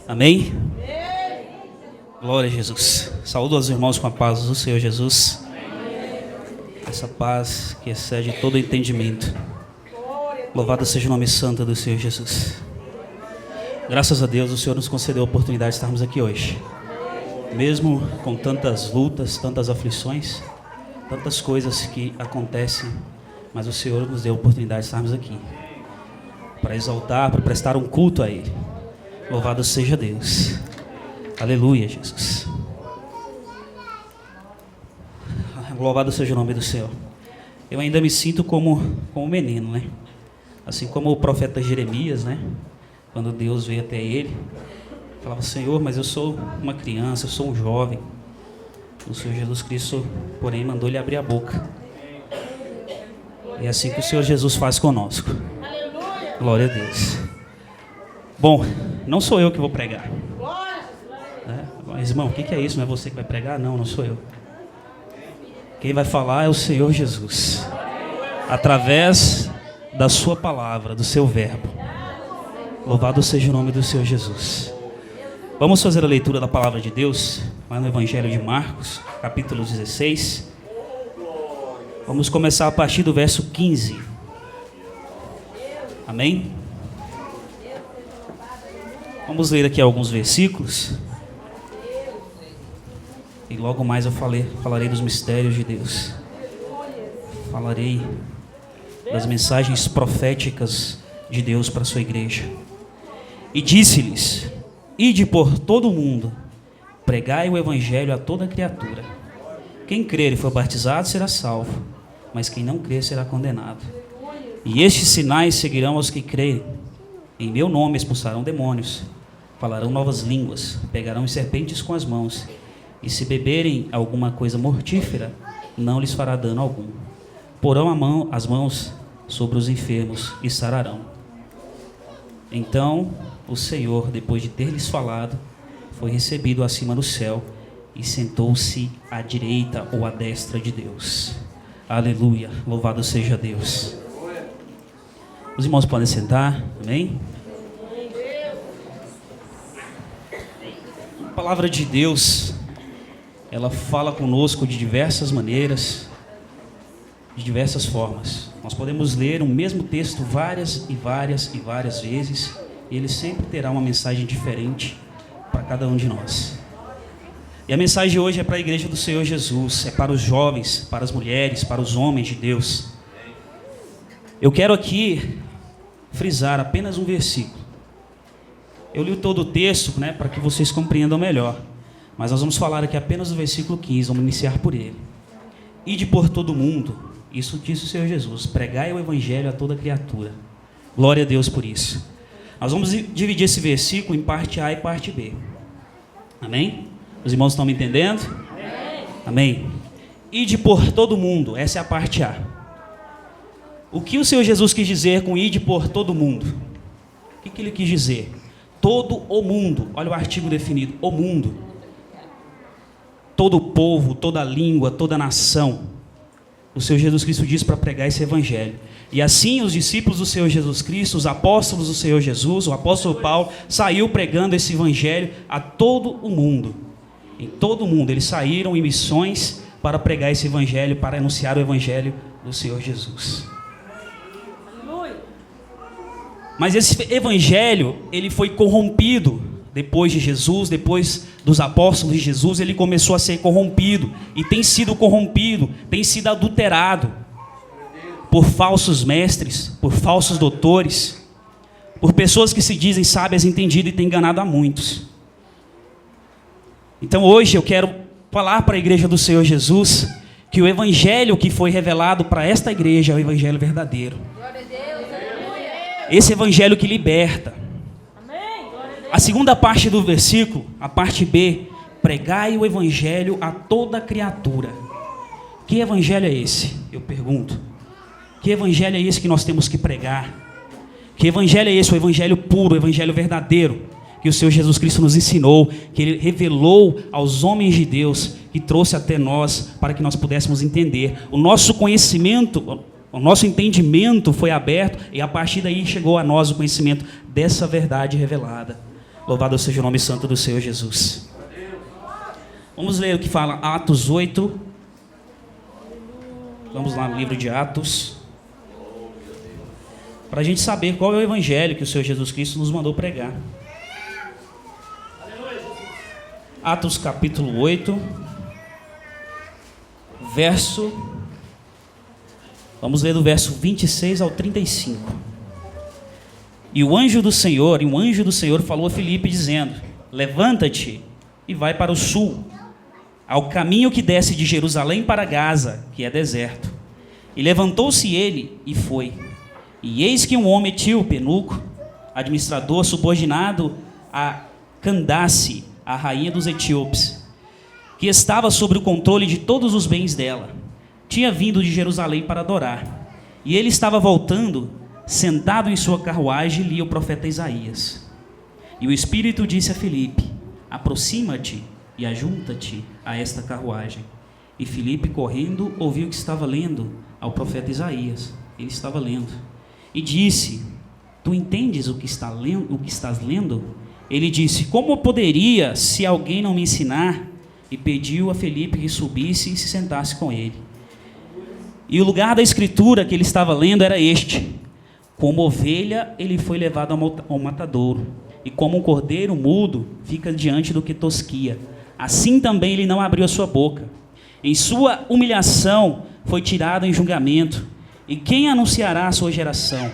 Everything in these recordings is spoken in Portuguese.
Amém? Glória a Jesus. Saúdo aos irmãos com a paz do Senhor Jesus. Essa paz que excede todo entendimento. Louvado seja o nome santo do Senhor Jesus. Graças a Deus o Senhor nos concedeu a oportunidade de estarmos aqui hoje. Mesmo com tantas lutas, tantas aflições, tantas coisas que acontecem, mas o Senhor nos deu a oportunidade de estarmos aqui para exaltar, para prestar um culto a Ele. Louvado seja Deus. Aleluia, Jesus. Louvado seja o nome do Senhor. Eu ainda me sinto como um menino, né? Assim como o profeta Jeremias, né? Quando Deus veio até ele, falava: Senhor, mas eu sou uma criança, eu sou um jovem. O Senhor Jesus Cristo, porém, mandou ele abrir a boca. É assim que o Senhor Jesus faz conosco. Glória a Deus. Bom, não sou eu que vou pregar. Mas, irmão, o que é isso? Não é você que vai pregar? Não, não sou eu. Quem vai falar é o Senhor Jesus, através da sua palavra, do seu verbo. Louvado seja o nome do Senhor Jesus. Vamos fazer a leitura da palavra de Deus, lá no Evangelho de Marcos, capítulo 16. Vamos começar a partir do verso 15. Amém? Vamos ler aqui alguns versículos. E logo mais eu falarei dos mistérios de Deus. Falarei das mensagens proféticas de Deus para a sua igreja. E disse-lhes: ide por todo o mundo, pregai o evangelho a toda criatura. Quem crer e for batizado será salvo, mas quem não crer será condenado. E estes sinais seguirão aos que crerem. Em meu nome expulsarão demônios, falarão novas línguas, pegarão serpentes com as mãos, e se beberem alguma coisa mortífera, não lhes fará dano algum. Porão as mãos sobre os enfermos e sararão. Então o Senhor, depois de ter-lhes falado, foi recebido acima no céu e sentou-se à direita ou à destra de Deus. Aleluia, louvado seja Deus. Os irmãos podem sentar, amém? A palavra de Deus, ela fala conosco de diversas maneiras, de diversas formas. Nós podemos ler o mesmo texto várias vezes, e ele sempre terá uma mensagem diferente para cada um de nós. E a mensagem de hoje é para a igreja do Senhor Jesus, é para os jovens, para as mulheres, para os homens de Deus. Eu quero aqui frisar apenas um versículo. Eu li todo o texto, né, para que vocês compreendam melhor. Mas nós vamos falar aqui apenas do versículo 15, vamos iniciar por ele. Ide por todo o mundo, isso disse o Senhor Jesus, pregai o evangelho a toda criatura. Glória a Deus por isso. Nós vamos dividir esse versículo em parte A e parte B. Amém? Os irmãos estão me entendendo? Amém. Ide por todo o mundo, essa é a parte A. O que o Senhor Jesus quis dizer com ide por todo o mundo? O que ele quis dizer? Todo o mundo, olha o artigo definido, o mundo. Todo o povo, toda a língua, toda a nação. O Senhor Jesus Cristo disse para pregar esse evangelho. E assim os discípulos do Senhor Jesus Cristo, os apóstolos do Senhor Jesus, o apóstolo Paulo, saiu pregando esse evangelho a todo o mundo. Em todo o mundo, eles saíram em missões para pregar esse evangelho, para anunciar o evangelho do Senhor Jesus. Mas esse evangelho, ele foi corrompido depois de Jesus, depois dos apóstolos de Jesus, ele começou a ser corrompido, e tem sido corrompido, tem sido adulterado por falsos mestres, por falsos doutores, por pessoas que se dizem sábias e entendidas e têm enganado a muitos. Então hoje eu quero falar para a igreja do Senhor Jesus que o evangelho que foi revelado para esta igreja é o evangelho verdadeiro. Esse evangelho que liberta. A segunda parte do versículo, a parte B, pregai o evangelho a toda criatura. Que evangelho é esse? Eu pergunto. Que evangelho é esse que nós temos que pregar? Que evangelho é esse? O evangelho puro, o evangelho verdadeiro, que o Senhor Jesus Cristo nos ensinou, que Ele revelou aos homens de Deus, e trouxe até nós para que nós pudéssemos entender. O nosso conhecimento, o nosso entendimento foi aberto, e a partir daí chegou a nós o conhecimento dessa verdade revelada. Louvado seja o nome santo do Senhor Jesus. Vamos ler o que fala Atos 8. Vamos lá no livro de Atos, para a gente saber qual é o evangelho que o Senhor Jesus Cristo nos mandou pregar. Atos capítulo 8, vamos ler do verso 26 ao 35. E um anjo do Senhor falou a Filipe dizendo: levanta-te e vai para o sul, ao caminho que desce de Jerusalém para Gaza, que é deserto. E levantou-se ele e foi. E eis que um homem etíope, eunuco, administrador subordinado a Candace, a rainha dos etíopes, que estava sob o controle de todos os bens dela, tinha vindo de Jerusalém para adorar. E ele estava voltando, sentado em sua carruagem, lia o profeta Isaías. E o Espírito disse a Filipe: aproxima-te e ajunta-te a esta carruagem. E Filipe, correndo, ouviu que estava lendo ao profeta Isaías. Ele estava lendo. E disse: tu entendes o que estás lendo? Ele disse: como poderia, se alguém não me ensinar? E pediu a Filipe que subisse e se sentasse com ele. E o lugar da escritura que ele estava lendo era este: como ovelha ele foi levado ao matadouro, e como um cordeiro mudo fica diante do que tosquia, assim também ele não abriu a sua boca. Em sua humilhação foi tirado em julgamento. E quem anunciará a sua geração?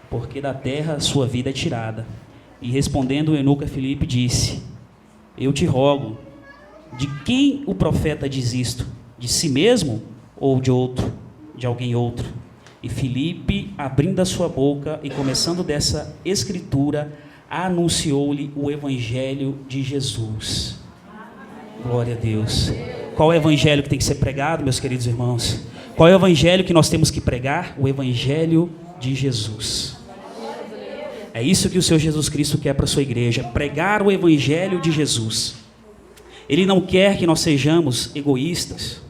Porque da terra sua vida é tirada. E respondendo o eunuco a Filipe disse: eu te rogo, de quem o profeta diz isto? De si mesmo ou de alguém outro? E Filipe, abrindo a sua boca e começando dessa escritura, anunciou-lhe o evangelho de Jesus. Glória a Deus. Qual é o evangelho que tem que ser pregado, meus queridos irmãos? Qual é o evangelho que nós temos que pregar? O evangelho de Jesus. É isso que o Senhor Jesus Cristo quer para a sua igreja: pregar o evangelho de Jesus. Ele não quer que nós sejamos egoístas.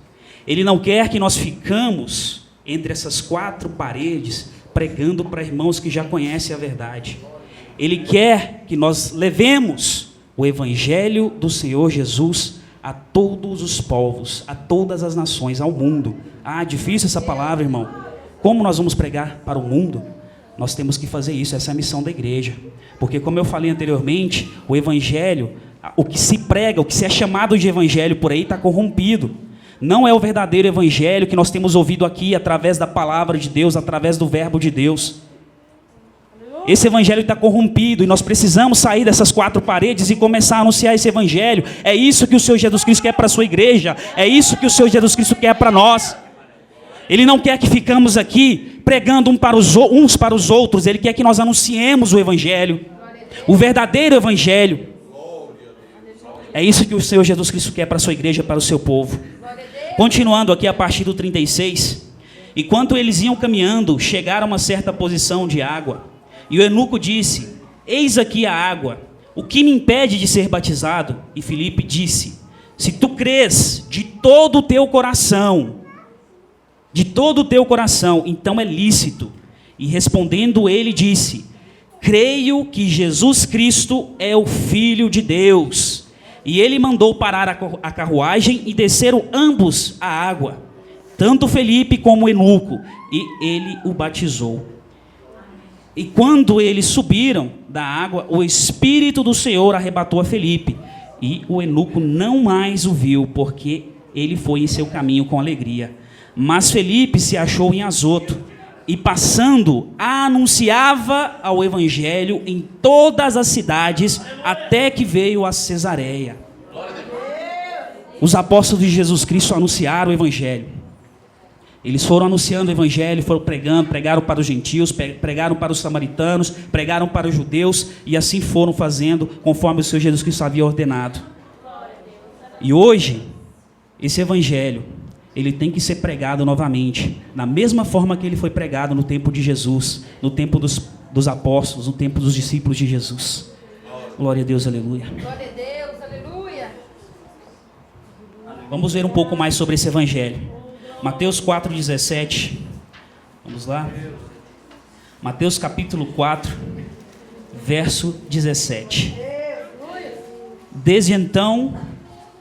Ele não quer que nós ficamos entre essas quatro paredes pregando para irmãos que já conhecem a verdade. Ele quer que nós levemos o evangelho do Senhor Jesus a todos os povos, a todas as nações, ao mundo. Difícil essa palavra, irmão. Como nós vamos pregar para o mundo? Nós temos que fazer isso, essa é a missão da igreja. Porque, como eu falei anteriormente, o evangelho, o que se prega, o que se é chamado de evangelho por aí está corrompido. Não é o verdadeiro evangelho que nós temos ouvido aqui através da palavra de Deus, através do verbo de Deus. Esse evangelho está corrompido e nós precisamos sair dessas quatro paredes e começar a anunciar esse evangelho. É isso que o Senhor Jesus Cristo quer para a sua igreja. É isso que o Senhor Jesus Cristo quer para nós. Ele não quer que ficamos aqui pregando uns para os outros. Ele quer que nós anunciemos o evangelho, o verdadeiro evangelho. É isso que o Senhor Jesus Cristo quer para a sua igreja, para o seu povo. Continuando aqui a partir do 36. Enquanto eles iam caminhando, chegaram a uma certa posição de água. E o eunuco disse: eis aqui a água, o que me impede de ser batizado? E Filipe disse: se tu crês de todo o teu coração, então é lícito. E respondendo ele disse: creio que Jesus Cristo é o Filho de Deus. E ele mandou parar a carruagem e desceram ambos à água, tanto Filipe como o eunuco, e ele o batizou. E quando eles subiram da água, o Espírito do Senhor arrebatou a Filipe, e o eunuco não mais o viu, porque ele foi em seu caminho com alegria. Mas Filipe se achou em Azoto, e passando, anunciava ao evangelho em todas as cidades, até que veio a Cesareia. Os apóstolos de Jesus Cristo anunciaram o evangelho. Eles foram anunciando o evangelho, foram pregando, pregaram para os gentios, pregaram para os samaritanos, pregaram para os judeus, e assim foram fazendo conforme o Senhor Jesus Cristo havia ordenado. E hoje, esse evangelho, ele tem que ser pregado novamente, da mesma forma que ele foi pregado no tempo de Jesus, no tempo dos apóstolos, no tempo dos discípulos de Jesus. Glória a Deus, aleluia. Glória a Deus, aleluia. Vamos ver um pouco mais sobre esse evangelho. Mateus 4,17. Vamos lá. Mateus capítulo 4, verso 17. Desde então,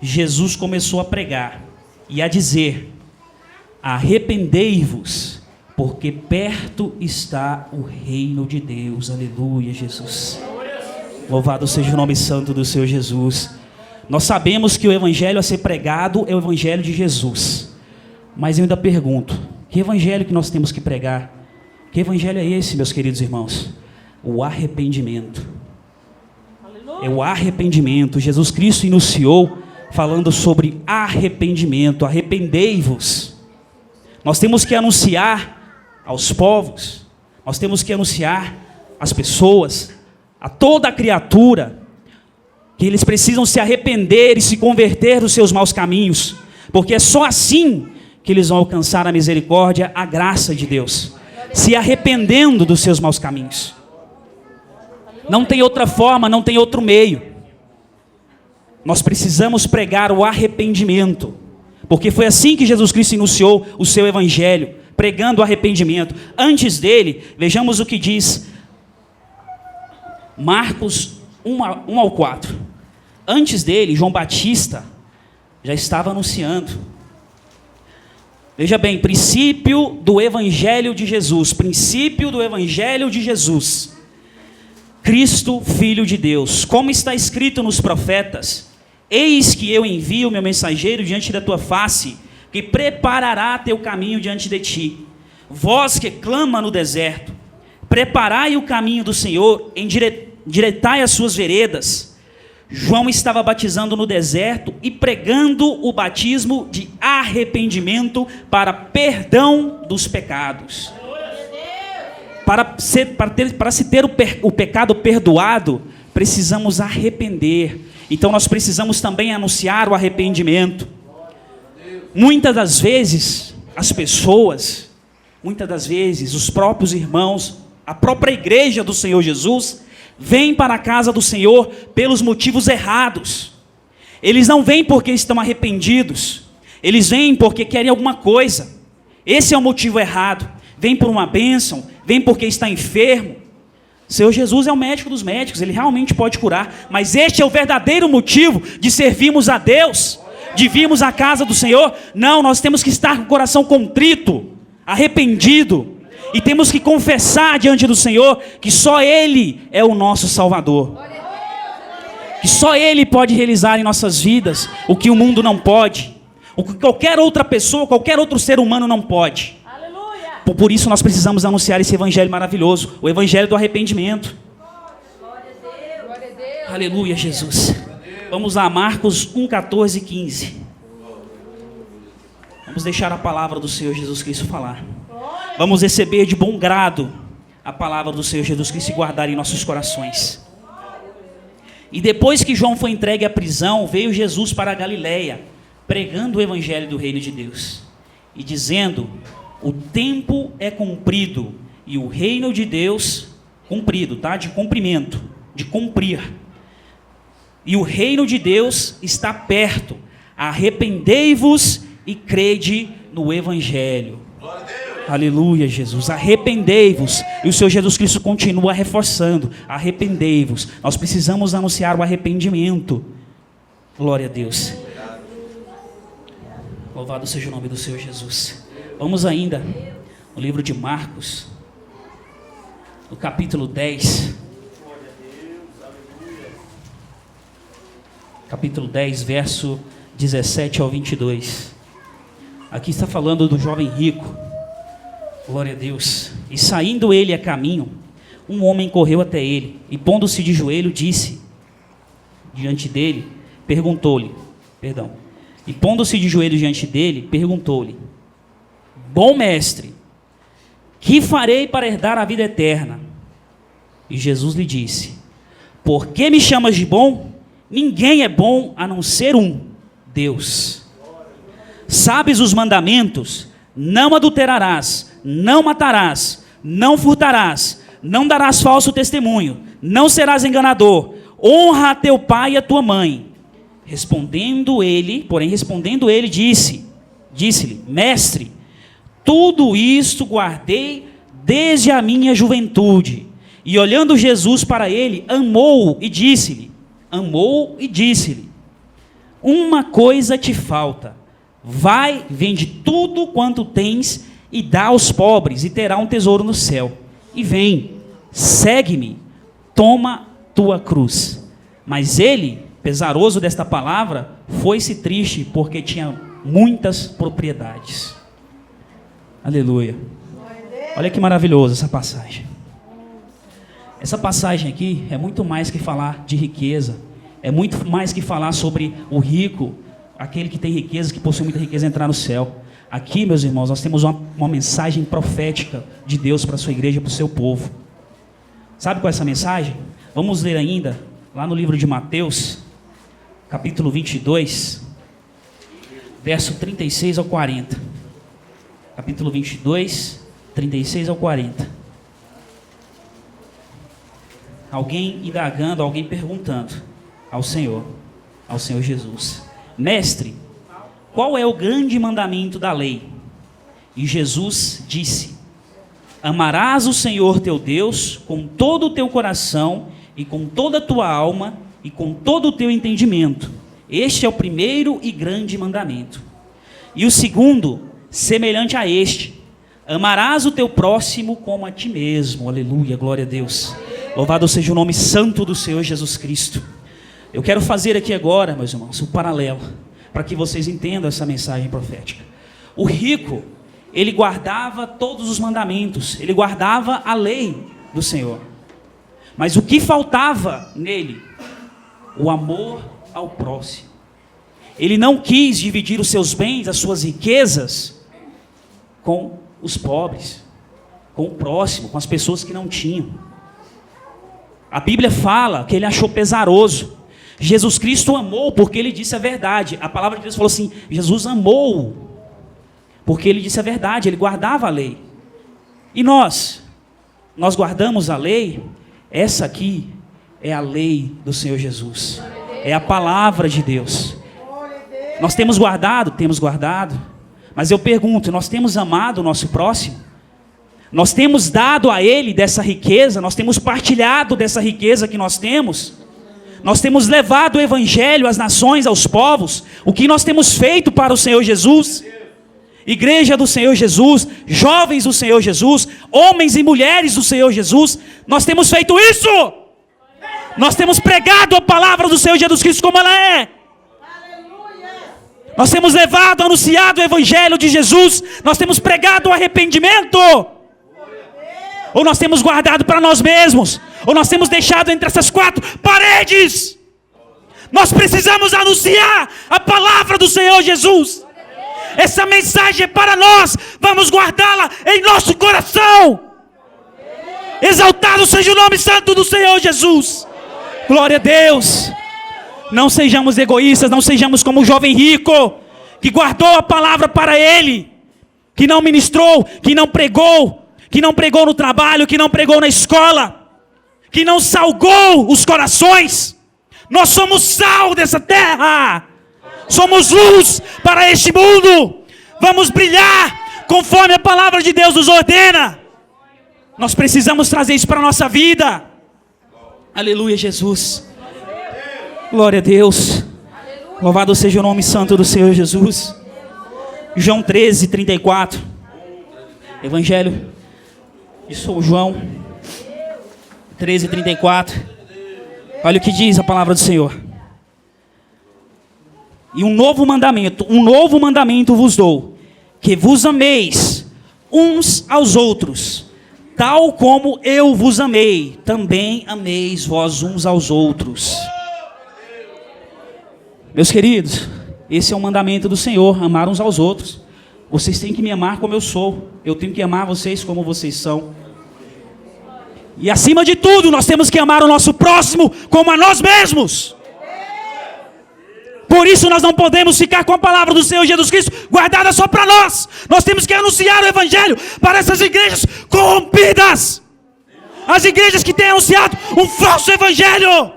Jesus começou a pregar e a dizer: arrependei-vos, porque perto está o reino de Deus. Aleluia, Jesus. Louvado seja o nome santo do Senhor Jesus. Nós sabemos que o evangelho a ser pregado é o evangelho de Jesus. Mas eu ainda pergunto, que evangelho que nós temos que pregar? Que evangelho é esse, meus queridos irmãos? O arrependimento. É o arrependimento. Jesus Cristo iniciou falando sobre arrependimento. Arrependei-vos. Nós temos que anunciar aos povos, nós temos que anunciar às pessoas, a toda a criatura, que eles precisam se arrepender e se converter dos seus maus caminhos, porque é só assim que eles vão alcançar a misericórdia, a graça de Deus, se arrependendo dos seus maus caminhos. Não tem outra forma, não tem outro meio. Nós precisamos pregar o arrependimento, porque foi assim que Jesus Cristo iniciou o seu evangelho, pregando o arrependimento. Antes dele, vejamos o que diz Marcos 1 ao 4. Antes dele, João Batista já estava anunciando. Veja bem, princípio do evangelho de Jesus. Princípio do evangelho de Jesus. Cristo, Filho de Deus. Como está escrito nos profetas: eis que eu envio meu mensageiro diante da tua face, que preparará teu caminho diante de ti. Vós que clama no deserto, preparai o caminho do Senhor, endireitai as suas veredas. João estava batizando no deserto e pregando o batismo de arrependimento para perdão dos pecados. Para se ter o pecado perdoado, precisamos arrepender. Então nós precisamos também anunciar o arrependimento. Muitas das vezes, as pessoas, muitas das vezes, os próprios irmãos, a própria igreja do Senhor Jesus, vêm para a casa do Senhor pelos motivos errados. Eles não vêm porque estão arrependidos, eles vêm porque querem alguma coisa. Esse é o motivo errado. Vem por uma bênção, vem porque está enfermo. O Senhor Jesus é o médico dos médicos, Ele realmente pode curar, mas este é o verdadeiro motivo de servirmos a Deus, de virmos à casa do Senhor. Não, nós temos que estar com o coração contrito, arrependido, e temos que confessar diante do Senhor que só Ele é o nosso Salvador, que só Ele pode realizar em nossas vidas o que o mundo não pode, o que qualquer outra pessoa, qualquer outro ser humano não pode. Por isso nós precisamos anunciar esse evangelho maravilhoso, o evangelho do arrependimento. Aleluia, Jesus. Vamos lá, Marcos 1, 14 e 15. Vamos deixar a palavra do Senhor Jesus Cristo falar. Vamos receber de bom grado a palavra do Senhor Jesus Cristo e guardar em nossos corações. E depois que João foi entregue à prisão, veio Jesus para a Galileia, pregando o evangelho do reino de Deus e dizendo: o tempo é cumprido e o reino de Deus cumprido, tá? De cumprimento, de cumprir. E o reino de Deus está perto. Arrependei-vos e crede no evangelho. Aleluia, Jesus. Arrependei-vos. E o Senhor Jesus Cristo continua reforçando: arrependei-vos. Nós precisamos anunciar o arrependimento. Glória a Deus. Louvado seja o nome do Senhor Jesus. Vamos ainda no livro de Marcos, no capítulo 10. Capítulo 10, verso 17 ao 22. Aqui está falando do jovem rico. Glória a Deus. E saindo ele a caminho, um homem correu até ele e, pondo-se de joelho, disse diante dele, perguntou-lhe, e pondo-se de joelho diante dele, perguntou-lhe: bom mestre, que farei para herdar a vida eterna? E Jesus lhe disse: por que me chamas de bom? Ninguém é bom a não ser um, Deus. Sabes os mandamentos: não adulterarás, não matarás, não furtarás, não darás falso testemunho, não serás enganador, honra a teu pai e a tua mãe. Respondendo ele, disse-lhe: mestre, tudo isto guardei desde a minha juventude. E olhando Jesus para ele, amou-o e disse-lhe: amou e disse-lhe: uma coisa te falta. Vai, vende tudo quanto tens e dá aos pobres, e terá um tesouro no céu. E vem, segue-me, toma tua cruz. Mas ele, pesaroso desta palavra, foi-se triste, porque tinha muitas propriedades. Aleluia. Olha que maravilhoso essa passagem. Essa passagem aqui é muito mais que falar de riqueza. É muito mais que falar sobre o rico, aquele que tem riqueza, que possui muita riqueza, entrar no céu. Aqui, meus irmãos, nós temos uma mensagem profética de Deus para a sua igreja, para o seu povo. Sabe qual é essa mensagem? Vamos ler ainda, lá no livro de Mateus, capítulo 22, verso 36 ao 40. Capítulo 22, 36 ao 40. Alguém indagando, alguém perguntando ao Senhor Jesus: Mestre, qual é o grande mandamento da lei? E Jesus disse: amarás o Senhor teu Deus com todo o teu coração e com toda a tua alma e com todo o teu entendimento. Este é o primeiro e grande mandamento. E o segundo, semelhante a este: amarás o teu próximo como a ti mesmo. Aleluia, glória a Deus. Louvado seja o nome santo do Senhor Jesus Cristo. Eu quero fazer aqui agora, meus irmãos, um paralelo, para que vocês entendam essa mensagem profética. O rico, ele guardava todos os mandamentos, ele guardava a lei do Senhor. Mas o que faltava nele? O amor ao próximo. Ele não quis dividir os seus bens, as suas riquezas, com os pobres, com o próximo, com as pessoas que não tinham. A Bíblia fala que ele achou pesaroso. Jesus Cristo amou porque ele disse a verdade. A palavra de Deus falou assim: Jesus amou porque ele disse a verdade, ele guardava a lei. E nós guardamos a lei. Essa aqui é a lei do Senhor Jesus, é a palavra de Deus. Nós temos guardado, mas eu pergunto: nós temos amado o nosso próximo? Nós temos dado a ele dessa riqueza? Nós temos partilhado dessa riqueza que nós temos? Nós temos levado o evangelho às nações, aos povos? O que nós temos feito para o Senhor Jesus? Igreja do Senhor Jesus, jovens do Senhor Jesus, homens e mulheres do Senhor Jesus, nós temos feito isso? Nós temos pregado a palavra do Senhor Jesus Cristo como ela é? Nós temos levado, anunciado o evangelho de Jesus? Nós temos pregado o arrependimento? Ou nós temos guardado para nós mesmos? Ou nós temos deixado entre essas quatro paredes? Nós precisamos anunciar a palavra do Senhor Jesus. Essa mensagem é para nós. Vamos guardá-la em nosso coração. Exaltado seja o nome santo do Senhor Jesus. Glória a Deus. Não sejamos egoístas, não sejamos como o jovem rico, que guardou a palavra para ele, que não ministrou, que não pregou no trabalho, que não pregou na escola, que não salgou os corações. Nós somos sal dessa terra, somos luz para este mundo. Vamos brilhar conforme a palavra de Deus nos ordena. Nós precisamos trazer isso para a nossa vida. Aleluia, Jesus. Glória a Deus. Louvado seja o nome santo do Senhor Jesus. João 13, 34. Evangelho de São João 13, 34. Olha o que diz a palavra do Senhor. E um novo mandamento vos dou, que vos ameis uns aos outros, tal como eu vos amei, também ameis vós uns aos outros. Meus queridos, esse é o mandamento do Senhor, amar uns aos outros. Vocês têm que me amar como eu sou, eu tenho que amar vocês como vocês são. E acima de tudo, nós temos que amar o nosso próximo como a nós mesmos. Por isso nós não podemos ficar com a palavra do Senhor Jesus Cristo guardada só para nós. Nós temos que anunciar o evangelho para essas igrejas corrompidas, as igrejas que têm anunciado um falso evangelho.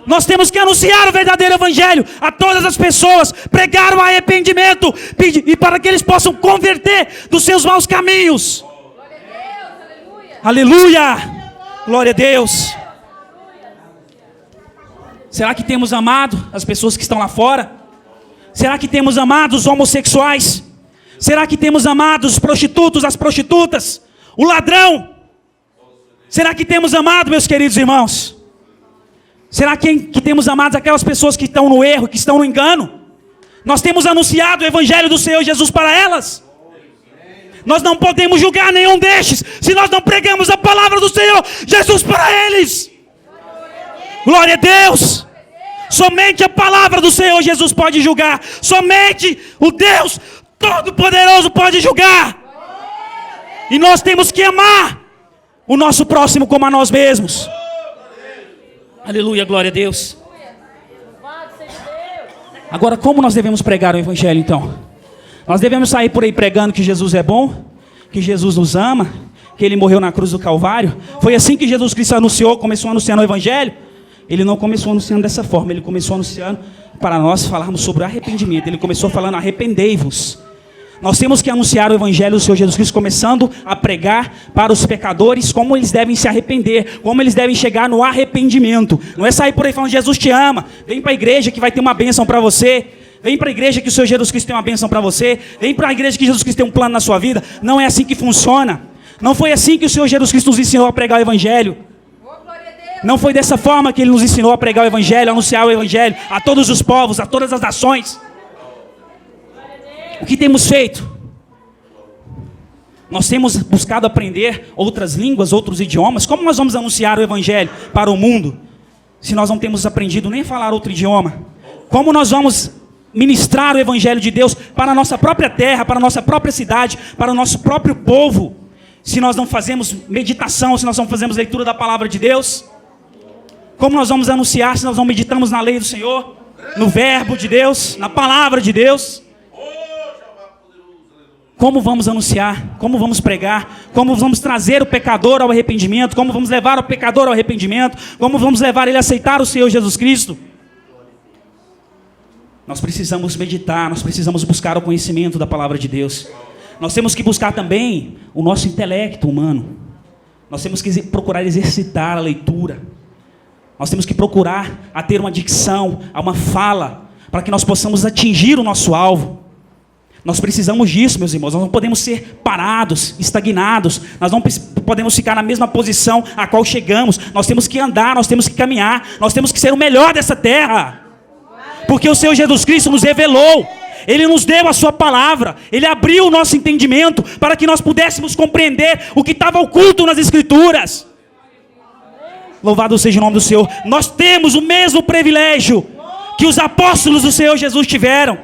Nós temos que anunciar o verdadeiro evangelho a todas as pessoas, pregar o arrependimento, e para que eles possam converter dos seus maus caminhos. Aleluia! Glória a Deus! Será que temos amado as pessoas que estão lá fora? Será que temos amado os homossexuais? Será que temos amado os prostitutos, as prostitutas, o ladrão? Será que temos amado, meus queridos irmãos? Será que temos amado aquelas pessoas que estão no erro, que estão no engano? Nós temos anunciado o Evangelho do Senhor Jesus para elas. Nós não podemos julgar nenhum destes, se nós não pregamos a palavra do Senhor Jesus para eles. Glória a Deus. Somente a palavra do Senhor Jesus pode julgar. Somente o Deus Todo-Poderoso pode julgar. E nós temos que amar o nosso próximo como a nós mesmos. Aleluia, glória a Deus. Agora, como nós devemos pregar o Evangelho, então? Nós devemos sair por aí pregando que Jesus é bom, que Jesus nos ama, que Ele morreu na cruz do Calvário. Foi assim que Jesus Cristo anunciou, começou anunciando o Evangelho. Ele não começou anunciando dessa forma, Ele começou anunciando para nós falarmos sobre arrependimento. Ele começou falando: arrependei-vos. Nós temos que anunciar o Evangelho do Senhor Jesus Cristo, começando a pregar para os pecadores como eles devem se arrepender, como eles devem chegar no arrependimento. Não é sair por aí falando: Jesus te ama, vem para a igreja que vai ter uma bênção para você. Vem para a igreja que o Senhor Jesus Cristo tem uma bênção para você. Vem para a igreja que Jesus Cristo tem um plano na sua vida. Não é assim que funciona. Não foi assim que o Senhor Jesus Cristo nos ensinou a pregar o Evangelho. Não foi dessa forma que Ele nos ensinou a pregar o Evangelho, a anunciar o Evangelho a todos os povos, a todas as nações. O que temos feito? Nós temos buscado aprender outras línguas, outros idiomas. Como nós vamos anunciar o Evangelho para o mundo, se nós não temos aprendido nem a falar outro idioma? Como nós vamos ministrar o Evangelho de Deus para a nossa própria terra, para a nossa própria cidade, para o nosso próprio povo, se nós não fazemos meditação, se nós não fazemos leitura da palavra de Deus? Como nós vamos anunciar se nós não meditamos na lei do Senhor, no verbo de Deus, na palavra de Deus? Como vamos anunciar? Como vamos pregar? Como vamos trazer o pecador ao arrependimento? Como vamos levar o pecador ao arrependimento? Como vamos levar ele a aceitar o Senhor Jesus Cristo? Nós precisamos meditar, nós precisamos buscar o conhecimento da palavra de Deus. Nós temos que buscar também o nosso intelecto humano. Nós temos que procurar exercitar a leitura. Nós temos que procurar a ter uma dicção, uma fala, para que nós possamos atingir o nosso alvo. Nós precisamos disso, meus irmãos. Nós não podemos ser parados, estagnados. Nós não podemos ficar na mesma posição a qual chegamos. Nós temos que andar, nós temos que caminhar. Nós temos que ser o melhor dessa terra. Porque o Senhor Jesus Cristo nos revelou. Ele nos deu a sua palavra. Ele abriu o nosso entendimento para que nós pudéssemos compreender o que estava oculto nas Escrituras. Louvado seja o nome do Senhor. Nós temos o mesmo privilégio que os apóstolos do Senhor Jesus tiveram,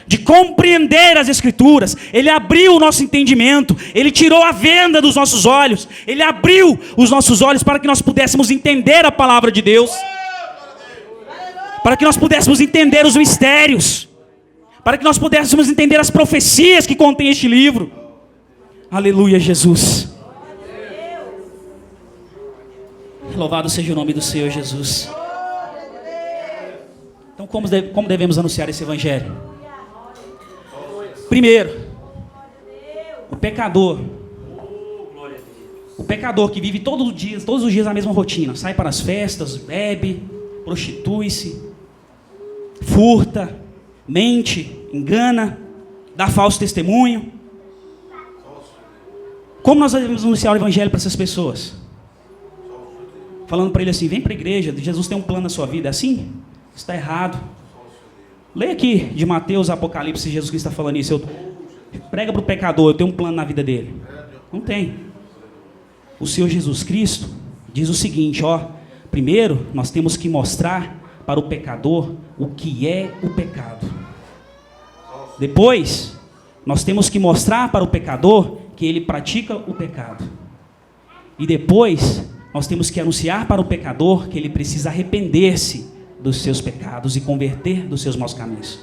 de compreender as Escrituras. Ele abriu o nosso entendimento. Ele tirou a venda dos nossos olhos. Ele abriu os nossos olhos para que nós pudéssemos entender a palavra de Deus, para que nós pudéssemos entender os mistérios, para que nós pudéssemos entender as profecias que contém este livro. Aleluia, Jesus. Louvado seja o nome do Senhor Jesus. Então, como devemos anunciar esse Evangelho? Primeiro, o pecador que vive todos os dias a mesma rotina, sai para as festas, bebe, prostitui-se, furta, mente, engana, dá falso testemunho. Como nós devemos anunciar o Evangelho para essas pessoas? Falando para ele assim: vem para a igreja, Jesus tem um plano na sua vida. É assim? Está errado. Leia aqui de Mateus, Apocalipse, Jesus Cristo está falando isso. Prega para o pecador, eu tenho um plano na vida dele. Não tem. O Senhor Jesus Cristo diz o seguinte, primeiro nós temos que mostrar para o pecador o que é o pecado. Depois, nós temos que mostrar para o pecador que ele pratica o pecado. E depois, nós temos que anunciar para o pecador que ele precisa arrepender-se dos seus pecados e converter dos seus maus caminhos.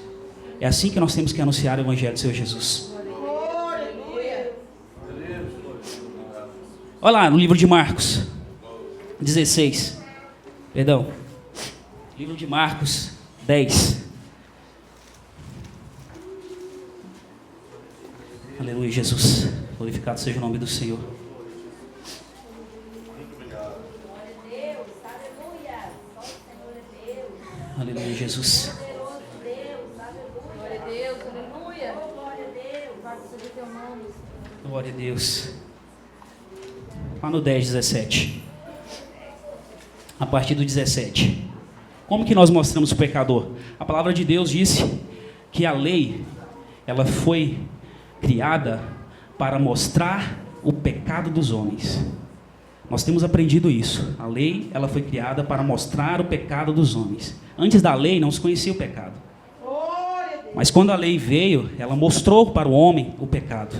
É assim que nós temos que anunciar o Evangelho do Senhor Jesus. Olha lá no livro de Marcos 16. Perdão. Livro de Marcos 10. Aleluia, Jesus. Glorificado seja o nome do Senhor. Aleluia, Jesus. Glória a Deus, aleluia. Glória a Deus. Lá no 10, 17. A partir do 17. Como que nós mostramos o pecador? A palavra de Deus disse que a lei, ela foi criada para mostrar o pecado dos homens. Nós temos aprendido isso. A lei, ela foi criada para mostrar o pecado dos homens. Antes da lei não se conhecia o pecado. Mas quando a lei veio, ela mostrou para o homem o pecado.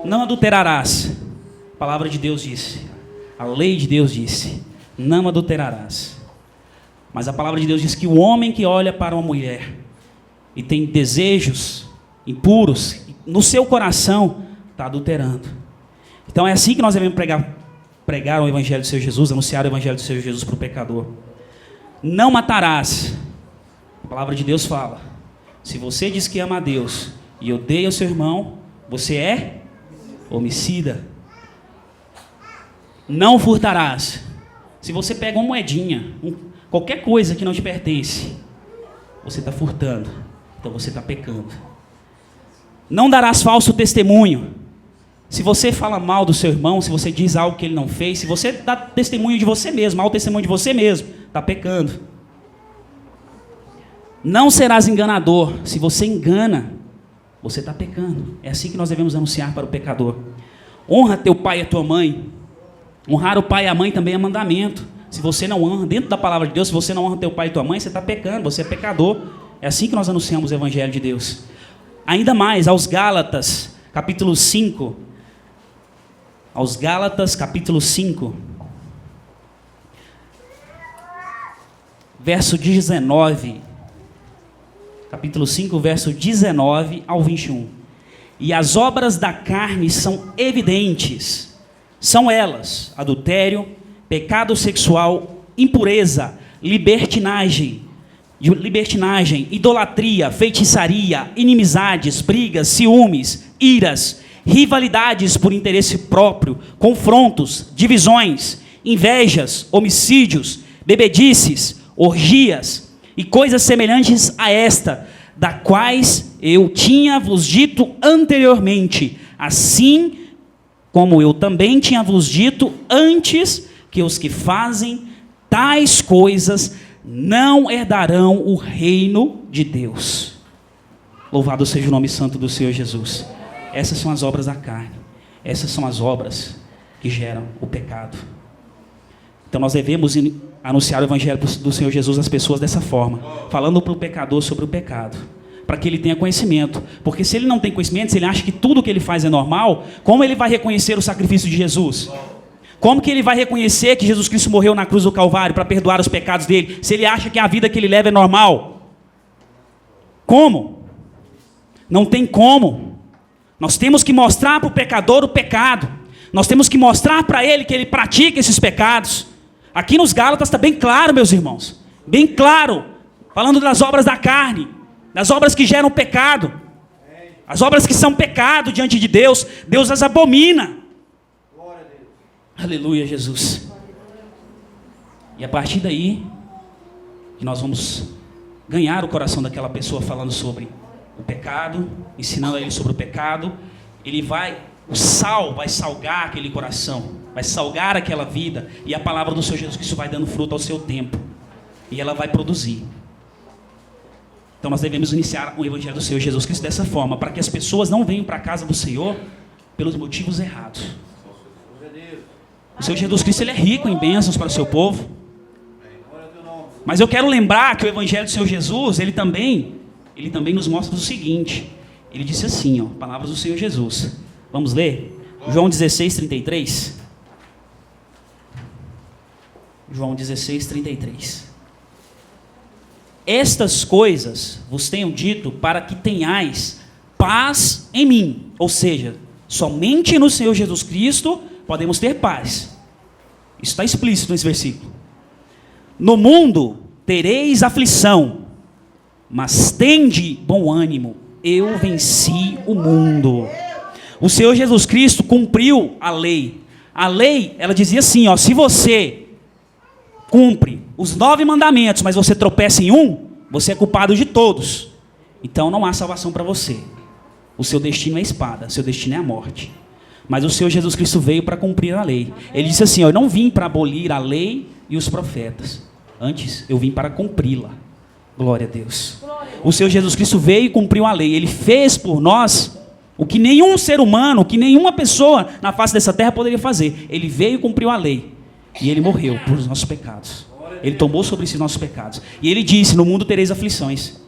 Não adulterarás. A palavra de Deus disse. A lei de Deus disse. Não adulterarás. Mas a palavra de Deus diz que o homem que olha para uma mulher e tem desejos impuros, no seu coração está adulterando. Então é assim que nós devemos pregar o Evangelho do Senhor Jesus, anunciar o Evangelho do Senhor Jesus para o pecador. Não matarás. A palavra de Deus fala: se você diz que ama a Deus e odeia o seu irmão, você é homicida. Não furtarás. Se você pega uma moedinha, qualquer coisa que não te pertence, você está furtando, então você está pecando. Não darás falso testemunho. Se você fala mal do seu irmão, se você diz algo que ele não fez, se você dá testemunho de você mesmo, mau testemunho de você mesmo, está pecando. Não serás enganador. Se você engana, você está pecando. É assim que nós devemos anunciar para o pecador. Honra teu pai e a tua mãe. Honrar o pai e a mãe também é mandamento. Se você não honra, dentro da palavra de Deus, se você não honra teu pai e tua mãe, você está pecando, você é pecador. É assim que nós anunciamos o Evangelho de Deus. Ainda mais, aos Gálatas, capítulo 5. Aos Gálatas, capítulo 5. Verso 19. Capítulo 5, verso 19 ao 21. E as obras da carne são evidentes. São elas: adultério, pecado sexual, impureza, libertinagem, idolatria, feitiçaria, inimizades, brigas, ciúmes, iras, rivalidades por interesse próprio, confrontos, divisões, invejas, homicídios, bebedices, orgias e coisas semelhantes a esta, da quais eu tinha vos dito anteriormente, assim como eu também tinha vos dito antes, que os que fazem tais coisas não herdarão o reino de Deus. Louvado seja o nome santo do Senhor Jesus. Essas são as obras da carne. Essas são as obras que geram o pecado. Então nós devemos anunciar o Evangelho do Senhor Jesus às pessoas dessa forma, falando para o pecador sobre o pecado, para que ele tenha conhecimento. Porque se ele não tem conhecimento, se ele acha que tudo que ele faz é normal, como ele vai reconhecer o sacrifício de Jesus? Como que ele vai reconhecer que Jesus Cristo morreu na cruz do Calvário para perdoar os pecados dele, se ele acha que a vida que ele leva é normal? Como? Não tem como. Nós temos que mostrar para o pecador o pecado. Nós temos que mostrar para ele que ele pratica esses pecados. Aqui nos Gálatas está bem claro, meus irmãos. Bem claro. Falando das obras da carne. Das obras que geram pecado. As obras que são pecado diante de Deus, Deus as abomina. Glória a Deus. Aleluia, Jesus. E a partir daí, que nós vamos ganhar o coração daquela pessoa falando sobre o pecado, ensinando a ele sobre o pecado. O sal vai salgar aquele coração, vai salgar aquela vida, e a palavra do Senhor Jesus Cristo vai dando fruto ao seu tempo, e ela vai produzir. Então nós devemos iniciar o Evangelho do Senhor Jesus Cristo dessa forma, para que as pessoas não venham para a casa do Senhor pelos motivos errados. O Senhor Jesus Cristo, ele é rico em bênçãos para o seu povo, mas eu quero lembrar que o Evangelho do Senhor Jesus, ele também nos mostra o seguinte. Ele disse assim, palavras do Senhor Jesus. Vamos ler? João 16, 33. João 16, 33. Estas coisas vos tenho dito para que tenhais paz em mim. Ou seja, somente no Senhor Jesus Cristo podemos ter paz. Isso está explícito nesse versículo. No mundo tereis aflição, mas tende bom ânimo, eu venci o mundo. O Senhor Jesus Cristo cumpriu a lei. A lei, ela dizia assim, se você cumpre os 9 mandamentos, mas você tropeça em um, Você é culpado de todos. Então não há salvação para você. O seu destino é a espada, o seu destino é a morte. Mas o Senhor Jesus Cristo veio para cumprir a lei. Ele disse assim, eu não vim para abolir a lei e os profetas. Antes, eu vim para cumpri-la. Glória a Deus. O Senhor Jesus Cristo veio e cumpriu a lei. Ele fez por nós o que nenhum ser humano, o que nenhuma pessoa na face dessa terra poderia fazer. Ele veio e cumpriu a lei. E ele morreu por os nossos pecados. Ele tomou sobre si nossos pecados. E ele disse, no mundo tereis aflições.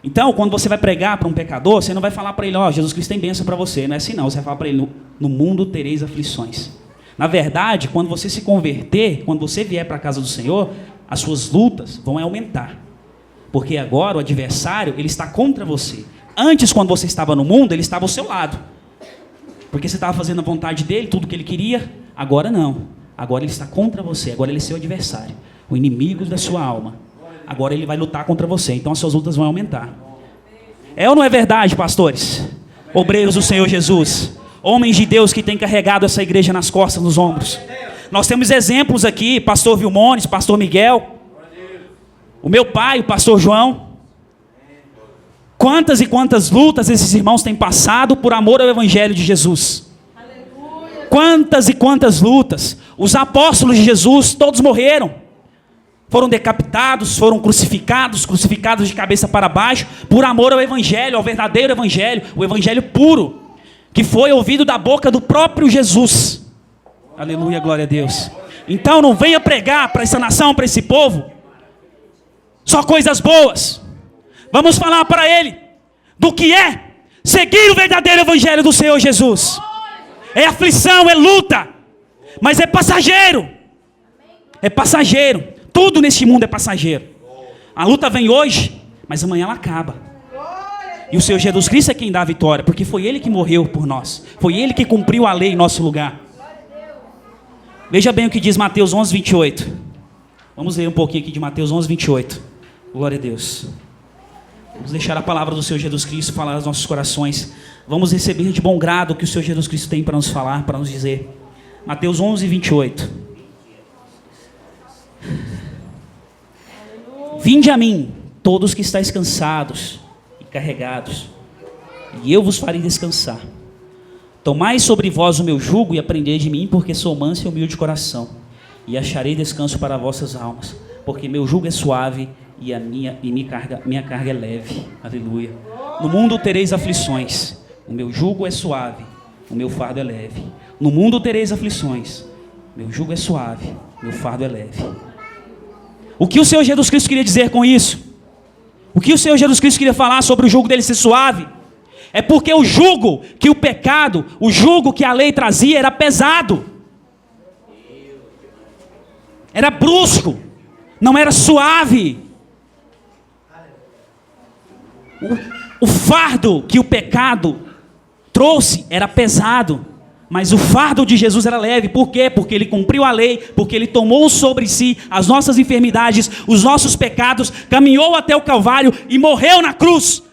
Então, quando você vai pregar para um pecador, você não vai falar para ele, ó, Jesus Cristo tem bênção para você. Não é assim não, você vai falar para ele, no mundo tereis aflições. Na verdade, quando você se converter, quando você vier para a casa do Senhor, as suas lutas vão aumentar. Porque agora o adversário, ele está contra você. Antes, quando você estava no mundo, ele estava ao seu lado. Porque você estava fazendo a vontade dele, tudo que ele queria. Agora não. Agora ele está contra você. Agora ele é seu adversário. O inimigo da sua alma. Agora ele vai lutar contra você. Então as suas lutas vão aumentar. É ou não é verdade, pastores? Obreiros do Senhor Jesus. Homens de Deus que têm carregado essa igreja nas costas, nos ombros. Nós temos exemplos aqui. Pastor Vilmones, pastor Miguel. O meu pai, o pastor João. Quantas e quantas lutas esses irmãos têm passado por amor ao Evangelho de Jesus. Quantas e quantas lutas. Os apóstolos de Jesus, todos morreram. Foram decapitados, foram crucificados de cabeça para baixo, por amor ao Evangelho, ao verdadeiro Evangelho, o Evangelho puro, que foi ouvido da boca do próprio Jesus. Aleluia, glória a Deus. Então não venha pregar para essa nação, para esse povo, só coisas boas. Vamos falar para ele do que é seguir o verdadeiro Evangelho do Senhor Jesus. É aflição, é luta, mas é passageiro. É passageiro. Tudo neste mundo é passageiro. A luta vem hoje, mas amanhã ela acaba. E o Senhor Jesus Cristo é quem dá a vitória, porque foi Ele que morreu por nós. Foi Ele que cumpriu a lei em nosso lugar. Veja bem o que diz Mateus 11, 28. Vamos ler um pouquinho aqui de Mateus 11, 28. Glória a Deus. Vamos deixar a palavra do Senhor Jesus Cristo falar aos nossos corações. Vamos receber de bom grado o que o Senhor Jesus Cristo tem para nos falar, para nos dizer. Mateus 11, 28. Vinde a mim, todos que estáis cansados e carregados, e eu vos farei descansar. Tomai sobre vós o meu jugo e aprendei de mim, porque sou manso e humilde de coração, e acharei descanso para vossas almas, porque meu jugo é suave e minha carga é leve. Aleluia. No mundo tereis aflições, o meu jugo é suave, o meu fardo é leve. No mundo tereis aflições, meu jugo é suave, meu fardo é leve. O que o Senhor Jesus Cristo queria dizer com isso? O que o Senhor Jesus Cristo queria falar sobre o jugo dele ser suave? É porque o jugo que o pecado, o jugo que a lei trazia era pesado. Era brusco. Não era suave. O fardo que o pecado trouxe era pesado. Mas o fardo de Jesus era leve. Por quê? Porque Ele cumpriu a lei, porque Ele tomou sobre si as nossas enfermidades, os nossos pecados, caminhou até o Calvário e morreu na cruz.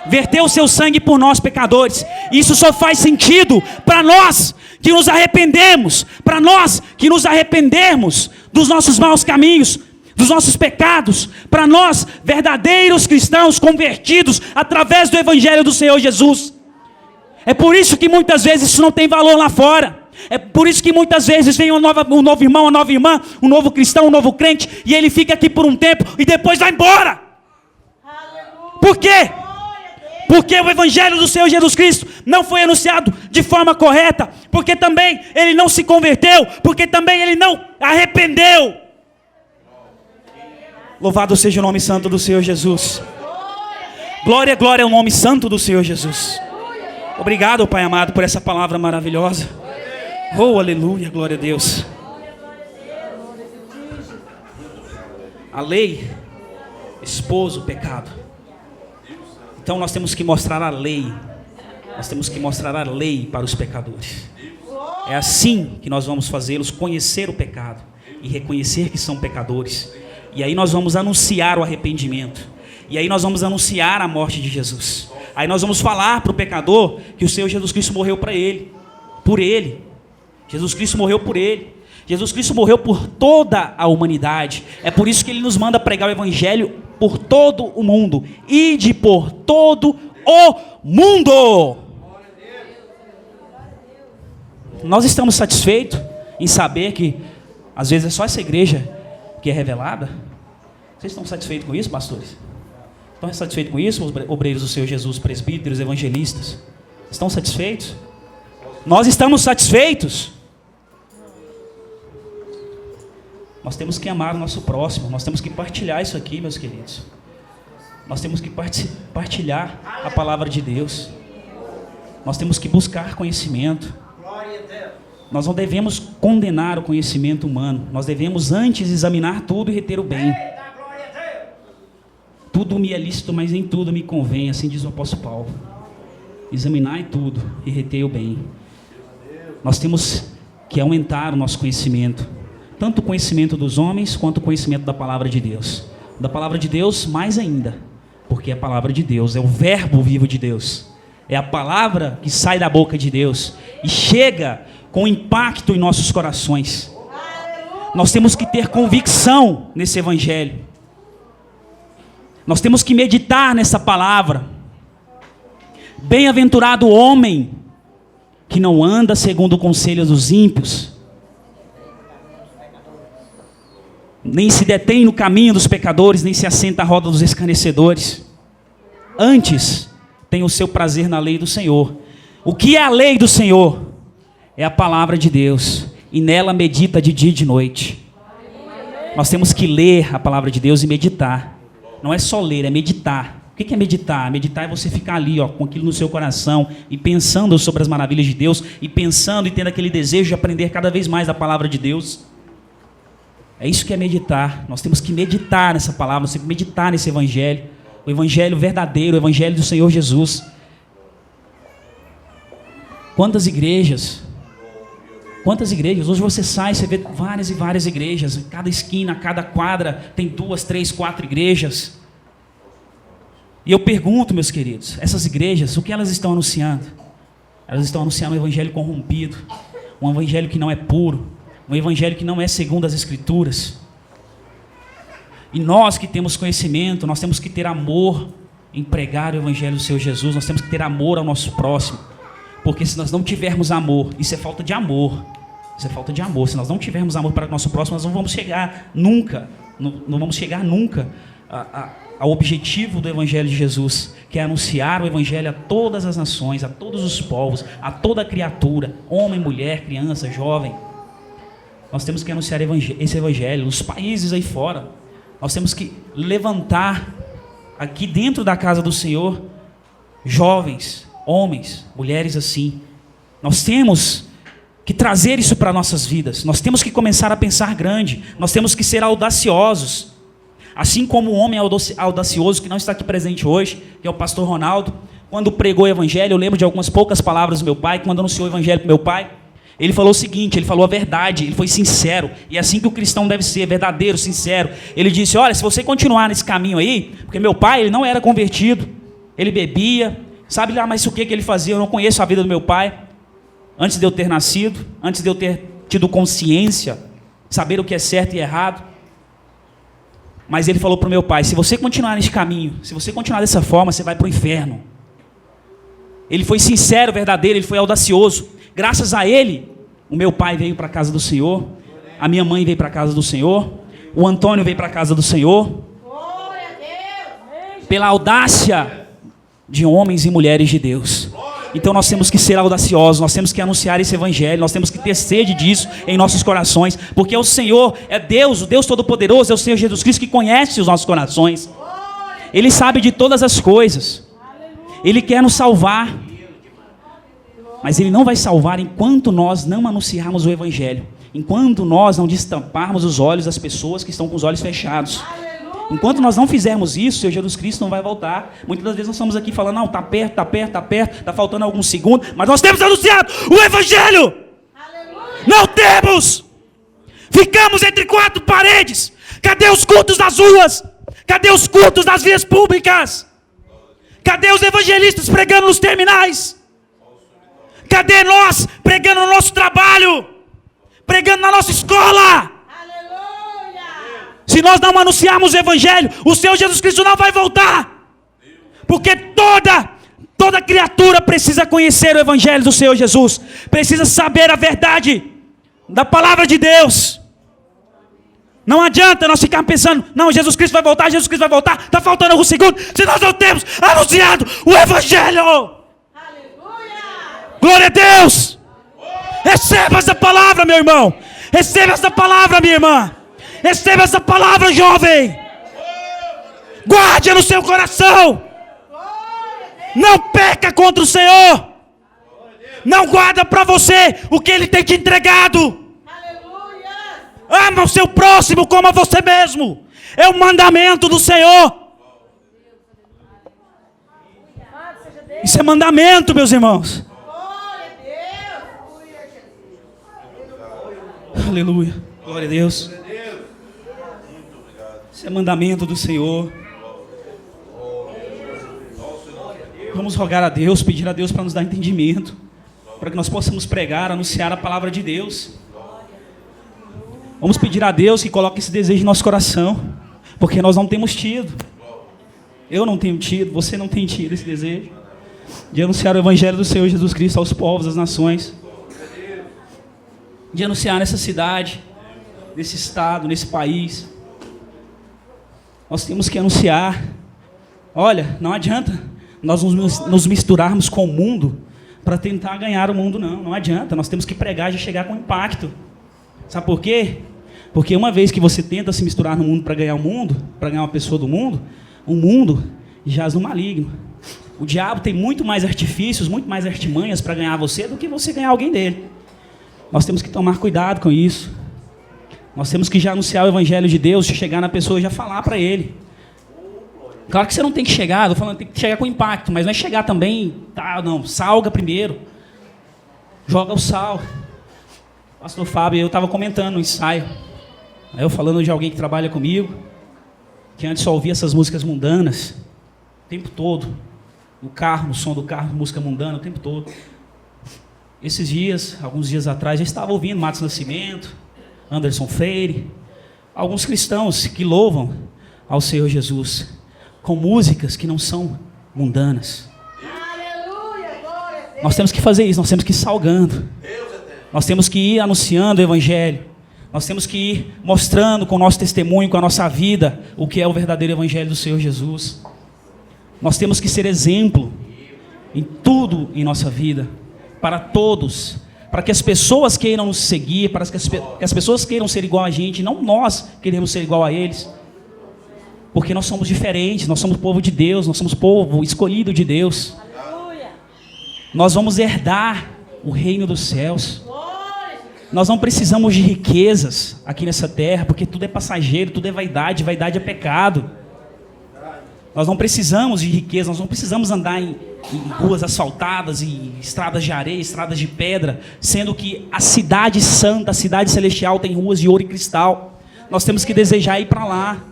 Verteu o seu sangue por nós pecadores. Isso só faz sentido para nós que nos arrependemos, para nós que nos arrependermos dos nossos maus caminhos, dos nossos pecados, para nós verdadeiros cristãos convertidos através do Evangelho do Senhor Jesus. É por isso que muitas vezes isso não tem valor lá fora. É por isso que muitas vezes vem um novo irmão, uma nova irmã, um novo cristão, um novo crente, e ele fica aqui por um tempo e depois vai embora. Por quê? Porque o Evangelho do Senhor Jesus Cristo não foi anunciado de forma correta, porque também ele não se converteu, porque também ele não arrependeu. Louvado seja o nome santo do Senhor Jesus. Glória, glória ao nome santo do Senhor Jesus. Obrigado, Pai amado, por essa palavra maravilhosa. Oh, aleluia, glória a Deus. A lei expôs o pecado. Então nós temos que mostrar a lei. Nós temos que mostrar a lei para os pecadores. É assim que nós vamos fazê-los conhecer o pecado e reconhecer que são pecadores. E aí nós vamos anunciar o arrependimento. E aí nós vamos anunciar a morte de Jesus. Aí nós vamos falar para o pecador que o Senhor Jesus Cristo morreu para ele. Por ele. Jesus Cristo morreu por ele. Jesus Cristo morreu por toda a humanidade. É por isso que Ele nos manda pregar o Evangelho por todo o mundo. Ide por todo o mundo. Nós estamos satisfeitos em saber que às vezes é só essa igreja que é revelada? Vocês estão satisfeitos com isso, pastores? Estão satisfeitos com isso, obreiros do Senhor Jesus, presbíteros, evangelistas? Estão satisfeitos? Nós estamos satisfeitos? Nós temos que amar o nosso próximo, nós temos que partilhar isso aqui, meus queridos. Nós temos que partilhar a palavra de Deus. Nós temos que buscar conhecimento. Nós não devemos condenar o conhecimento humano. Nós devemos antes examinar tudo e reter o bem. Tudo me é lícito, mas nem tudo me convém, assim diz o apóstolo Paulo. Examinai tudo e reter o bem. Nós temos que aumentar o nosso conhecimento. Tanto o conhecimento dos homens, quanto o conhecimento da palavra de Deus. Da palavra de Deus, mais ainda. Porque a palavra de Deus é o verbo vivo de Deus. É a palavra que sai da boca de Deus e chega com impacto em nossos corações. Nós temos que ter convicção nesse evangelho. Nós temos que meditar nessa palavra. Bem-aventurado o homem que não anda segundo o conselho dos ímpios, nem se detém no caminho dos pecadores, nem se assenta à roda dos escarnecedores. Antes, tem o seu prazer na lei do Senhor. O que é a lei do Senhor? É a palavra de Deus, e nela medita de dia e de noite. Nós temos que ler a palavra de Deus e meditar. Não é só ler, é meditar. O que é meditar? Meditar é você ficar ali, com aquilo no seu coração, e pensando sobre as maravilhas de Deus, e pensando e tendo aquele desejo de aprender cada vez mais da palavra de Deus. É isso que é meditar. Nós temos que meditar nessa palavra, nós temos que meditar nesse evangelho, o evangelho verdadeiro, o evangelho do Senhor Jesus. Quantas igrejas, hoje você sai, você vê várias e várias igrejas, em cada esquina, cada quadra, tem 2, 3, 4 igrejas. E eu pergunto, meus queridos, essas igrejas, o que elas estão anunciando? Elas estão anunciando um evangelho corrompido, um evangelho que não é puro, um evangelho que não é segundo as Escrituras. E nós que temos conhecimento, nós temos que ter amor em pregar o evangelho do Senhor Jesus, nós temos que ter amor ao nosso próximo, porque se nós não tivermos amor, isso é falta de amor, isso é falta de amor. Se nós não tivermos amor para o nosso próximo, nós não vamos chegar nunca, não vamos chegar nunca ao objetivo do evangelho de Jesus, que é anunciar o evangelho a todas as nações, a todos os povos, a toda criatura, homem, mulher, criança, jovem. Nós temos que anunciar esse evangelho nos países aí fora. Nós temos que levantar aqui dentro da casa do Senhor jovens, homens, mulheres assim. Nós temos que trazer isso para nossas vidas. Nós temos que começar a pensar grande. Nós temos que ser audaciosos. Assim como o homem audacioso que não está aqui presente hoje, que é o pastor Ronaldo, quando pregou o evangelho, eu lembro de algumas poucas palavras do meu pai, quando anunciou o evangelho para meu pai, ele falou o seguinte, ele falou a verdade, ele foi sincero, e é assim que o cristão deve ser, verdadeiro, sincero. Ele disse, olha, se você continuar nesse caminho aí, porque meu pai, ele não era convertido, ele bebia, sabe lá mais o que ele fazia, eu não conheço a vida do meu pai, antes de eu ter nascido, antes de eu ter tido consciência, saber o que é certo e errado. Mas ele falou para o meu pai, se você continuar nesse caminho, se você continuar dessa forma, você vai para o inferno. Ele foi sincero, verdadeiro, ele foi audacioso. Graças a ele, o meu pai veio para a casa do Senhor, a minha mãe veio para a casa do Senhor, o Antônio veio para a casa do Senhor, pela audácia de homens e mulheres de Deus. Então nós temos que ser audaciosos, nós temos que anunciar esse evangelho, nós temos que ter sede disso em nossos corações, porque o Senhor é Deus, o Deus Todo-Poderoso, é o Senhor Jesus Cristo que conhece os nossos corações. Ele sabe de todas as coisas. Ele quer nos salvar. Mas Ele não vai salvar enquanto nós não anunciarmos o evangelho, enquanto nós não destamparmos os olhos das pessoas que estão com os olhos fechados. Enquanto nós não fizermos isso, o Senhor Jesus Cristo não vai voltar. Muitas das vezes nós estamos aqui falando, não, está perto, está faltando alguns segundos, mas nós temos anunciado o evangelho. Aleluia. Não temos. Ficamos entre 4 paredes. Cadê os cultos das ruas? Cadê os cultos das vias públicas? Cadê os evangelistas pregando nos terminais? Cadê nós pregando no nosso trabalho? Pregando na nossa escola? Se nós não anunciarmos o Evangelho, o Senhor Jesus Cristo não vai voltar. Porque toda criatura precisa conhecer o Evangelho do Senhor Jesus. Precisa saber a verdade da palavra de Deus. Não adianta nós ficarmos pensando, não, Jesus Cristo vai voltar, está faltando alguns segundos, se nós não temos anunciado o Evangelho. Aleluia! Glória a Deus! Receba essa palavra, meu irmão. Receba essa palavra, minha irmã. Receba essa palavra, jovem. Guarde-a no seu coração. Não peca contra o Senhor. Não guarda para você o que Ele tem te entregado. Ama o seu próximo como a você mesmo. É o mandamento do Senhor. Isso é mandamento, meus irmãos. Aleluia. Glória a Deus. Isso é mandamento do Senhor. Vamos rogar a Deus, pedir a Deus para nos dar entendimento, para que nós possamos pregar, anunciar a palavra de Deus. Vamos pedir a Deus que coloque esse desejo em nosso coração, porque nós não temos tido. Eu não tenho tido, você não tem tido esse desejo de anunciar o Evangelho do Senhor Jesus Cristo aos povos, às nações, de anunciar nessa cidade, nesse estado, nesse país. Nós temos que anunciar. Olha, não adianta nós nos misturarmos com o mundo para tentar ganhar o mundo, não adianta. Nós temos que pregar e chegar com impacto. Sabe por quê? Porque uma vez que você tenta se misturar no mundo para ganhar o mundo, para ganhar uma pessoa do mundo, o mundo jaz no maligno. O diabo tem muito mais artifícios, muito mais artimanhas para ganhar você do que você ganhar alguém dele. Nós temos que tomar cuidado com isso. Nós temos que já anunciar o Evangelho de Deus, chegar na pessoa e já falar para ele. Claro que você não tem que chegar, estou falando, tem que chegar com impacto, mas não é chegar também, salga primeiro. Joga o sal. Pastor Fábio, eu estava comentando no ensaio, eu falando de alguém que trabalha comigo, que antes só ouvia essas músicas mundanas, o tempo todo, no carro, no som do carro, música mundana, o tempo todo. Esses dias, alguns dias atrás, eu estava ouvindo Matos Nascimento, Anderson Freire, alguns cristãos que louvam ao Senhor Jesus, com músicas que não são mundanas. Aleluia, glória a Deus. Nós temos que fazer isso, nós temos que ir salgando. Nós temos que ir anunciando o Evangelho. Nós temos que ir mostrando com o nosso testemunho, com a nossa vida, o que é o verdadeiro Evangelho do Senhor Jesus. Nós temos que ser exemplo em tudo em nossa vida, para todos, para que as pessoas queiram nos seguir, para que as pessoas queiram ser igual a gente, não nós queremos ser igual a eles. Porque nós somos diferentes, nós somos povo de Deus, nós somos povo escolhido de Deus. Nós vamos herdar o reino dos céus. Nós não precisamos de riquezas aqui nessa terra, porque tudo é passageiro, tudo é vaidade, vaidade é pecado. Nós não precisamos de riqueza, nós não precisamos andar em ruas asfaltadas, em estradas de areia, estradas de pedra, sendo que a cidade santa, a cidade celestial tem ruas de ouro e cristal. Nós temos que desejar ir para lá.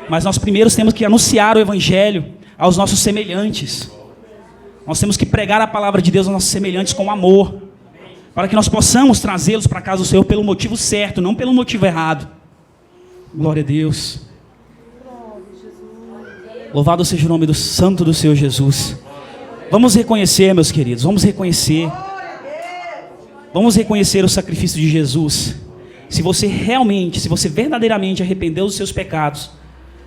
Mas nós primeiro temos que anunciar o Evangelho aos nossos semelhantes. Nós temos que pregar a palavra de Deus aos nossos semelhantes com amor, para que nós possamos trazê-los para a casa do Senhor pelo motivo certo, não pelo motivo errado. Glória a Deus. Louvado seja o nome do Santo do Senhor Jesus. Vamos reconhecer, meus queridos, vamos reconhecer o sacrifício de Jesus. Se você verdadeiramente arrependeu dos seus pecados,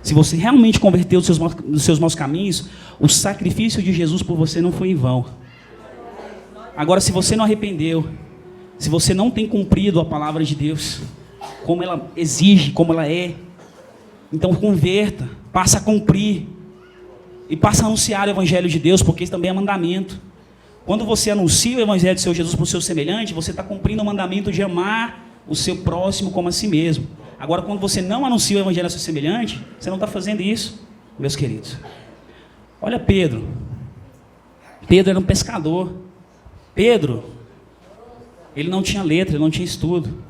se você realmente converteu dos seus maus caminhos, o sacrifício de Jesus por você não foi em vão. Agora, se você não arrependeu, se você não tem cumprido a palavra de Deus, como ela exige, como ela é, então converta, passa a cumprir e passa a anunciar o Evangelho de Deus, porque isso também é mandamento. Quando você anuncia o Evangelho do Senhor Jesus para o seu semelhante, você está cumprindo o mandamento de amar o seu próximo como a si mesmo. Agora, quando você não anuncia o Evangelho ao seu semelhante, você não está fazendo isso, meus queridos. Olha Pedro. Pedro era um pescador. Pedro, ele não tinha letra, ele não tinha estudo.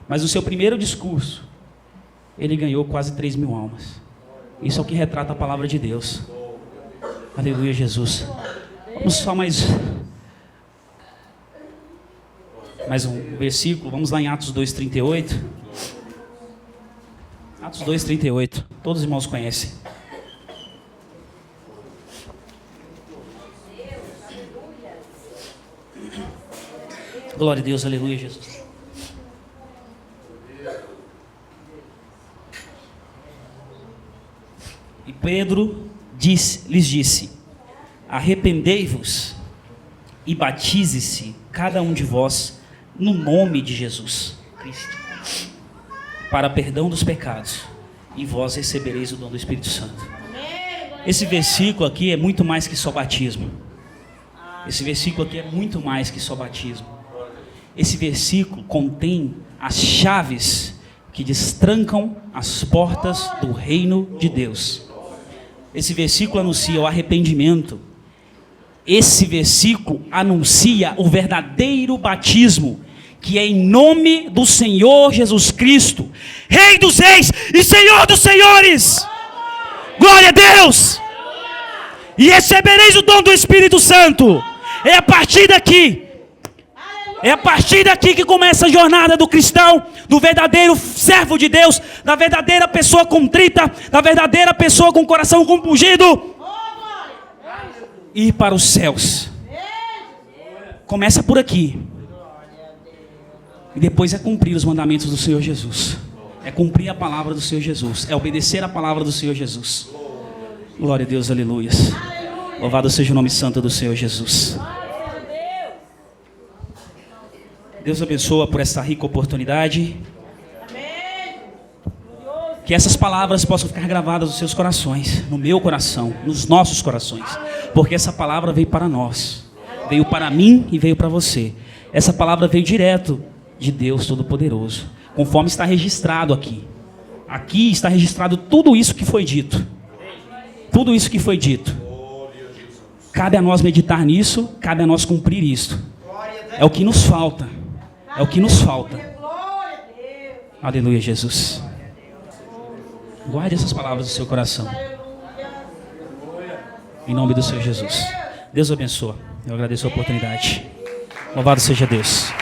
Mas no seu primeiro discurso, ele ganhou quase 3.000 almas. Isso é o que retrata a palavra de Deus. Aleluia, Jesus. Vamos só mais um versículo. Vamos lá em Atos 2:38. Atos 2:38. Todos os irmãos conhecem. Glória a Deus, aleluia, Jesus. E Pedro lhes disse: arrependei-vos e batize-se cada um de vós no nome de Jesus Cristo, para perdão dos pecados, e vós recebereis o dom do Espírito Santo. Esse versículo aqui é muito mais que só batismo. Esse versículo aqui é muito mais que só batismo. Esse versículo contém as chaves que destrancam as portas do reino de Deus. Esse versículo anuncia o arrependimento. Esse versículo anuncia o verdadeiro batismo, que é em nome do Senhor Jesus Cristo, Rei dos Reis e Senhor dos Senhores. Glória a Deus! E recebereis o dom do Espírito Santo. É a partir daqui. É a partir daqui que começa a jornada do cristão, do verdadeiro servo de Deus, da verdadeira pessoa contrita, da verdadeira pessoa com o coração compungido, ir para os céus. Começa por aqui. E depois é cumprir os mandamentos do Senhor Jesus. É cumprir a palavra do Senhor Jesus. É obedecer a palavra do Senhor Jesus. Glória a Deus, aleluias. Louvado seja o nome santo do Senhor Jesus. Deus abençoa por essa rica oportunidade. Que essas palavras possam ficar gravadas nos seus corações, no meu coração, nos nossos corações. Porque essa palavra veio para nós. Veio para mim e veio para você. Essa palavra veio direto de Deus Todo-Poderoso. Conforme está registrado aqui. Aqui está registrado tudo isso que foi dito. Tudo isso que foi dito. Cabe a nós meditar nisso, cabe a nós cumprir isso. É o que nos falta. É o que nos falta. Aleluia, Jesus. Guarde essas palavras no seu coração. Em nome do Senhor Jesus. Deus abençoe. Eu agradeço a oportunidade. Louvado seja Deus.